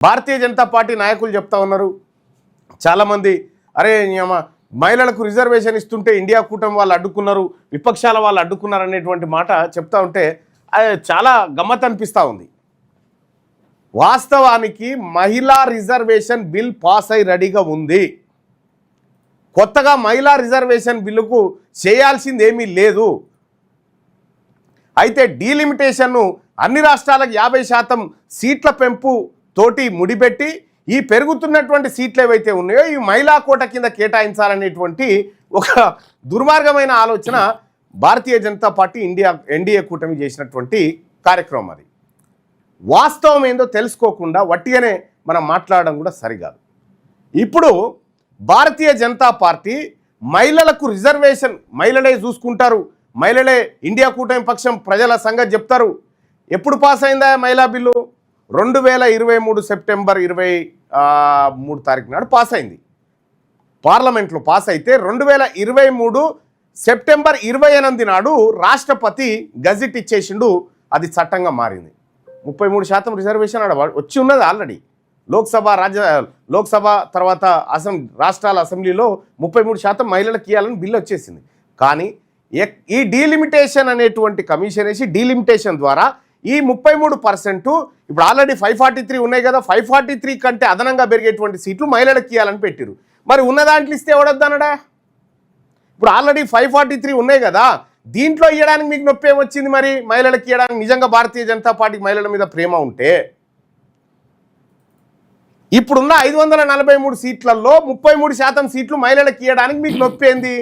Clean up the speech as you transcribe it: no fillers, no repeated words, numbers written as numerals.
Bharatiya Janata party నాయకులు చెప్తా ఉన్నారు చాలామంది, అరే మహిళలకు రిజర్వేషన్ ఇస్తుంటే ఇండియా కూటమి వాళ్ళు అడ్డుకున్నారు, విపక్షాల వాళ్ళు అడ్డుకున్నారు అనేటువంటి మాట చెప్తా ఉంటే అది చాలా గమ్మత్ అనిపిస్తూ ఉంది. వాస్తవానికి మహిళా రిజర్వేషన్ బిల్ పాస్ అయి రెడీగా ఉంది. కొత్తగా మహిళా రిజర్వేషన్ బిల్లుకు చేయాల్సింది ఏమీ లేదు. అయితే డీలిమిటేషన్ను అన్ని రాష్ట్రాలకు 50% సీట్ల పెంపు తోటి ముడిపెట్టి ఈ పెరుగుతున్నటువంటి సీట్లు ఏవైతే ఉన్నాయో ఈ మహిళా కోట కింద కేటాయించాలనేటువంటి ఒక దుర్మార్గమైన ఆలోచన భారతీయ జనతా పార్టీ ఎన్డీఏ కూటమి చేసినటువంటి కార్యక్రమం. అది వాస్తవం ఏందో తెలుసుకోకుండా వట్టిగానే మనం మాట్లాడడం కూడా సరికాదు. ఇప్పుడు భారతీయ జనతా పార్టీ మహిళలకు రిజర్వేషన్ మహిళలే చూసుకుంటారు, మహిళలే ఇండియా కూటమి పక్షం ప్రజల సంగతి చెప్తారు. ఎప్పుడు పాస్ అయిందా మహిళా బిల్లు? 2023 సెప్టెంబర్ 23 తారీఖు నాడు పాస్ అయింది. పార్లమెంట్లో పాస్ అయితే 2023 సెప్టెంబర్ 28 నాడు రాష్ట్రపతి గజెట్ ఇచ్చేసిండు. అది చట్టంగా మారింది. 33% రిజర్వేషన్ ఆడ వచ్చి ఉన్నది ఆల్రెడీ. లోక్సభ తర్వాత రాష్ట్రాల అసెంబ్లీలో 33% మహిళలకు ఇవ్వాలని బిల్లు వచ్చేసింది. కానీ ఈ డీలిమిటేషన్ అనేటువంటి కమిషన్ వేసి డీలిమిటేషన్ ద్వారా ఈ 33% ఇప్పుడు ఆల్రెడీ 543 ఉన్నాయి కదా, 543 కంటే అదనంగా పెరిగేటువంటి సీట్లు మహిళలకు ఇవ్వాలని పెట్టిరు. మరి ఉన్న దాంట్లో ఇస్తే ఎవడొద్దనడా? ఇప్పుడు ఆల్రెడీ 543 ఉన్నాయి కదా, దీంట్లో ఇవ్వడానికి మీకు నొప్పి ఏమొచ్చింది? మరి మహిళలకు ఇవ్వడానికి నిజంగా భారతీయ జనతా పార్టీకి మహిళల మీద ప్రేమ ఉంటే ఇప్పుడున్న 543 సీట్లలో 33% సీట్లు మహిళలకు ఇవ్వడానికి మీకు నొప్పి ఏంది?